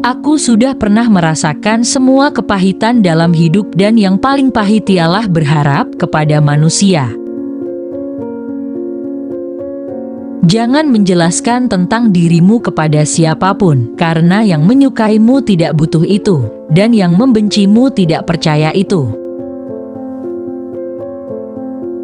Aku sudah pernah merasakan semua kepahitan dalam hidup dan yang paling pahit ialah berharap kepada manusia. Jangan menjelaskan tentang dirimu kepada siapapun, karena yang menyukaimu tidak butuh itu, dan yang membencimu tidak percaya itu.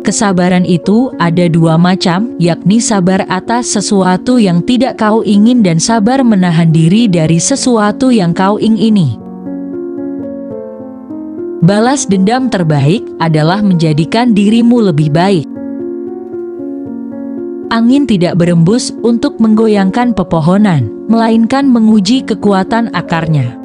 Kesabaran itu ada dua macam, yakni sabar atas sesuatu yang tidak kau ingin dan sabar menahan diri dari sesuatu yang kau ingini. Balas dendam terbaik adalah menjadikan dirimu lebih baik. Angin tidak berembus untuk menggoyangkan pepohonan, melainkan menguji kekuatan akarnya.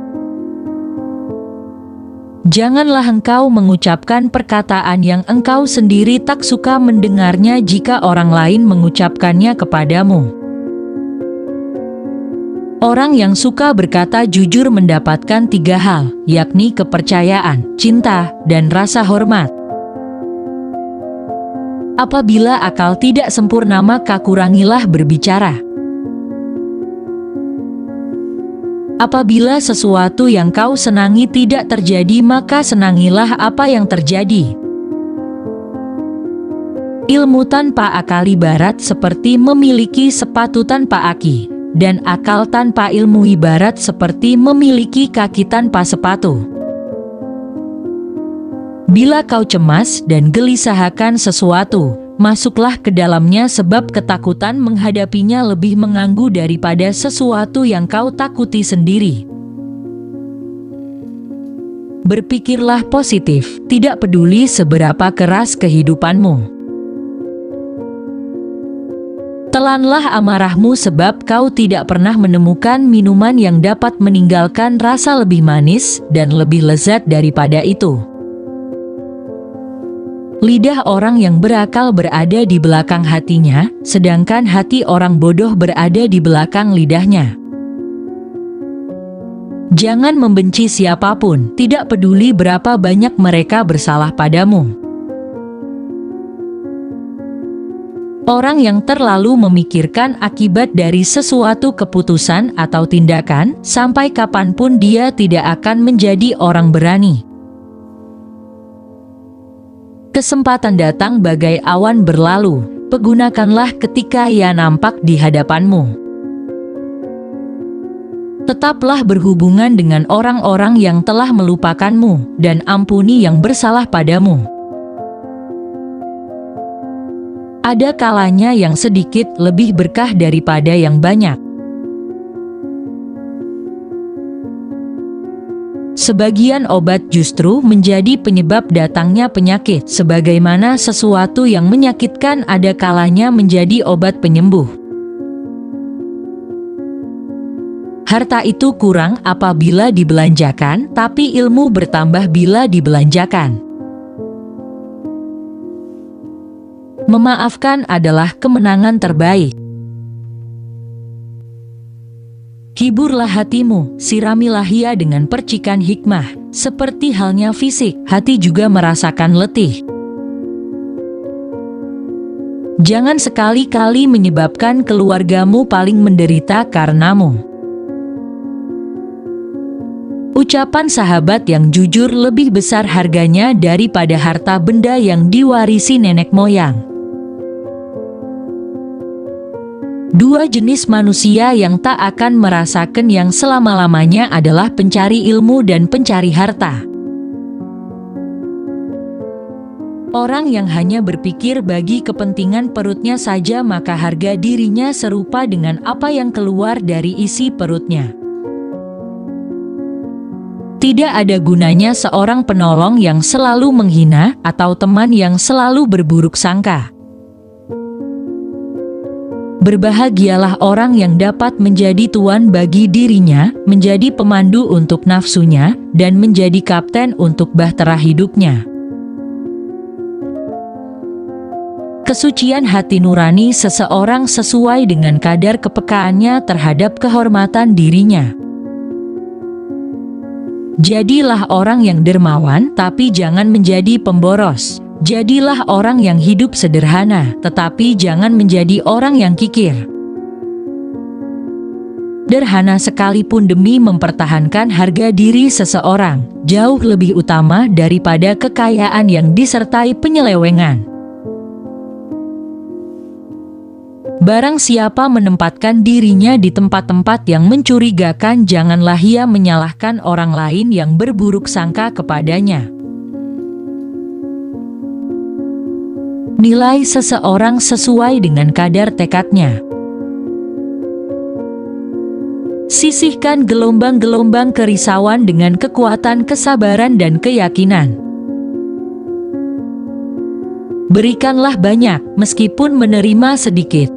Janganlah engkau mengucapkan perkataan yang engkau sendiri tak suka mendengarnya jika orang lain mengucapkannya kepadamu. Orang yang suka berkata jujur mendapatkan tiga hal, yakni kepercayaan, cinta, dan rasa hormat. Apabila akal tidak sempurna maka kurangilah berbicara. Apabila sesuatu yang kau senangi tidak terjadi maka senangilah apa yang terjadi. Ilmu tanpa akal ibarat seperti memiliki sepatu tanpa aki, dan akal tanpa ilmu ibarat seperti memiliki kaki tanpa sepatu. Bila kau cemas dan gelisah akan sesuatu, masuklah ke dalamnya sebab ketakutan menghadapinya lebih mengganggu daripada sesuatu yang kau takuti sendiri. Berpikirlah positif, tidak peduli seberapa keras kehidupanmu. Telanlah amarahmu sebab kau tidak pernah menemukan minuman yang dapat meninggalkan rasa lebih manis dan lebih lezat daripada itu. Lidah orang yang berakal berada di belakang hatinya, sedangkan hati orang bodoh berada di belakang lidahnya. Jangan membenci siapapun, tidak peduli berapa banyak mereka bersalah padamu. Orang yang terlalu memikirkan akibat dari sesuatu keputusan atau tindakan, sampai kapanpun dia tidak akan menjadi orang berani. Kesempatan datang bagai awan berlalu, pergunakanlah ketika ia nampak di hadapanmu. Tetaplah berhubungan dengan orang-orang yang telah melupakanmu, dan ampuni yang bersalah padamu. Ada kalanya yang sedikit lebih berkah daripada yang banyak. Sebagian obat justru menjadi penyebab datangnya penyakit, sebagaimana sesuatu yang menyakitkan ada kalanya menjadi obat penyembuh. Harta itu kurang apabila dibelanjakan, tapi ilmu bertambah bila dibelanjakan. Memaafkan adalah kemenangan terbaik. Hiburlah hatimu, siramilah ia dengan percikan hikmah. Seperti halnya fisik, hati juga merasakan letih. Jangan sekali-kali menyebabkan keluargamu paling menderita karenamu. Ucapan sahabat yang jujur lebih besar harganya daripada harta benda yang diwarisi nenek moyang. Dua jenis manusia yang tak akan merasakan yang selama-lamanya adalah pencari ilmu dan pencari harta. Orang yang hanya berpikir bagi kepentingan perutnya saja maka harga dirinya serupa dengan apa yang keluar dari isi perutnya. Tidak ada gunanya seorang penolong yang selalu menghina atau teman yang selalu berburuk sangka. Berbahagialah orang yang dapat menjadi tuan bagi dirinya, menjadi pemandu untuk nafsunya, dan menjadi kapten untuk bahtera hidupnya. Kesucian hati nurani seseorang sesuai dengan kadar kepekaannya terhadap kehormatan dirinya. Jadilah orang yang dermawan, tapi jangan menjadi pemboros. Jadilah orang yang hidup sederhana, tetapi jangan menjadi orang yang kikir. Sederhana sekalipun demi mempertahankan harga diri seseorang, jauh lebih utama daripada kekayaan yang disertai penyelewengan. Barang siapa menempatkan dirinya di tempat-tempat yang mencurigakan, janganlah ia menyalahkan orang lain yang berburuk sangka kepadanya. Nilai seseorang sesuai dengan kadar tekadnya. Sisihkan gelombang-gelombang kerisauan dengan kekuatan kesabaran dan keyakinan. Berikanlah banyak, meskipun menerima sedikit.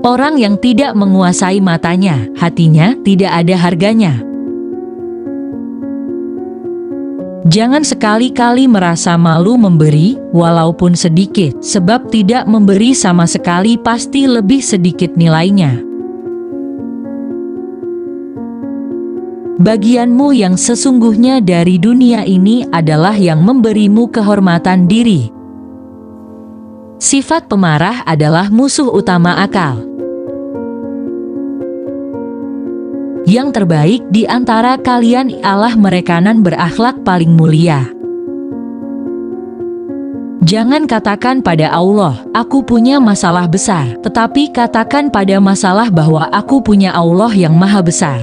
Orang yang tidak menguasai matanya, hatinya tidak ada harganya. Jangan sekali-kali merasa malu memberi, walaupun sedikit, sebab tidak memberi sama sekali pasti lebih sedikit nilainya. Bagianmu yang sesungguhnya dari dunia ini adalah yang memberimu kehormatan diri. Sifat pemarah adalah musuh utama akal. Yang terbaik di antara kalian ialah merekanan berakhlak paling mulia. Jangan katakan pada Allah, aku punya masalah besar, tetapi katakan pada masalah bahwa aku punya Allah yang maha besar.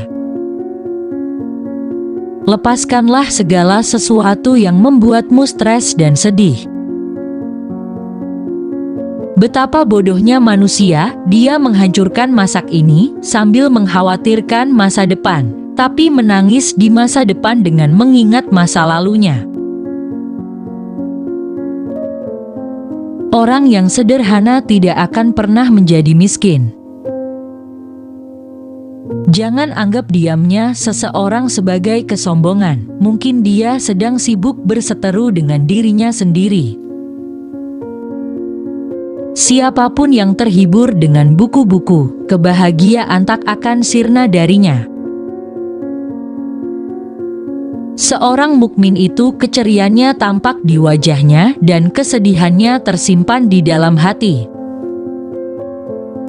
Lepaskanlah segala sesuatu yang membuatmu stres dan sedih. Betapa bodohnya manusia, dia menghancurkan masa ini sambil mengkhawatirkan masa depan, tapi menangis di masa depan dengan mengingat masa lalunya. Orang yang sederhana tidak akan pernah menjadi miskin. Jangan anggap diamnya seseorang sebagai kesombongan, mungkin dia sedang sibuk berseteru dengan dirinya sendiri. Siapapun yang terhibur dengan buku-buku, kebahagiaan tak akan sirna darinya. Seorang mukmin itu keceriaannya tampak di wajahnya dan kesedihannya tersimpan di dalam hati.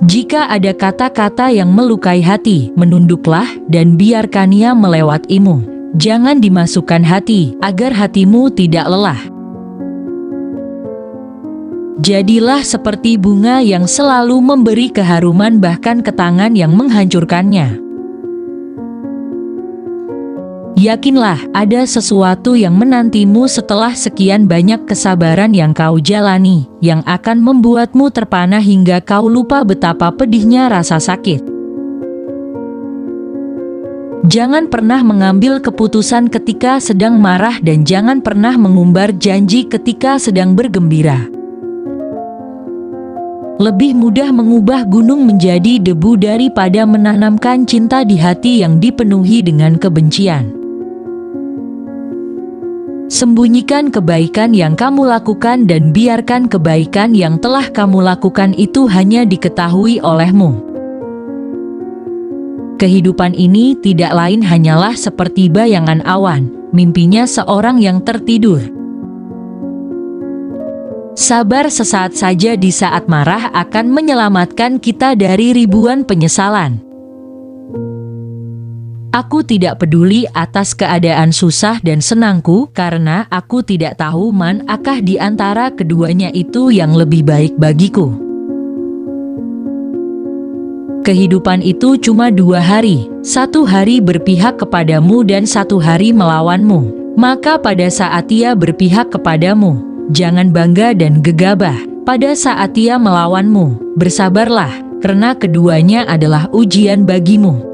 Jika ada kata-kata yang melukai hati, menunduklah dan biarkan ia melewatimu. Jangan dimasukkan hati, agar hatimu tidak lelah. Jadilah seperti bunga yang selalu memberi keharuman bahkan ke tangan yang menghancurkannya. Yakinlah, ada sesuatu yang menantimu setelah sekian banyak kesabaran yang kau jalani, yang akan membuatmu terpana hingga kau lupa betapa pedihnya rasa sakit. Jangan pernah mengambil keputusan ketika sedang marah dan jangan pernah mengumbar janji ketika sedang bergembira. Lebih mudah mengubah gunung menjadi debu daripada menanamkan cinta di hati yang dipenuhi dengan kebencian. Sembunyikan kebaikan yang kamu lakukan dan biarkan kebaikan yang telah kamu lakukan itu hanya diketahui olehmu. Kehidupan ini tidak lain hanyalah seperti bayangan awan, mimpinya seorang yang tertidur. Sabar sesaat saja di saat marah akan menyelamatkan kita dari ribuan penyesalan. Aku tidak peduli atas keadaan susah dan senangku karena aku tidak tahu manakah di antara keduanya itu yang lebih baik bagiku. Kehidupan itu cuma 2 hari, 1 hari berpihak kepadamu dan 1 hari melawanmu. Maka pada saat ia berpihak kepadamu, jangan bangga dan gegabah. Pada saat ia melawanmu, bersabarlah, karena keduanya adalah ujian bagimu.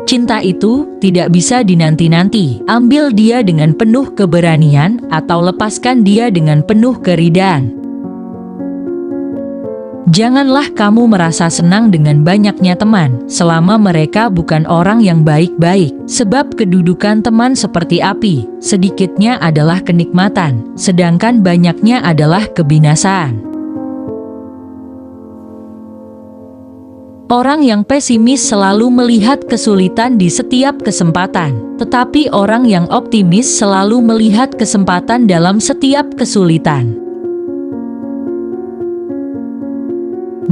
Cinta itu tidak bisa dinanti-nanti. Ambil dia dengan penuh keberanian atau lepaskan dia dengan penuh keridaan. Janganlah kamu merasa senang dengan banyaknya teman, selama mereka bukan orang yang baik-baik. Sebab kedudukan teman seperti api, sedikitnya adalah kenikmatan, sedangkan banyaknya adalah kebinasaan. Orang yang pesimis selalu melihat kesulitan di setiap kesempatan, tetapi orang yang optimis selalu melihat kesempatan dalam setiap kesulitan.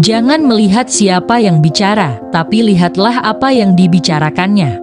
Jangan melihat siapa yang bicara, tapi lihatlah apa yang dibicarakannya.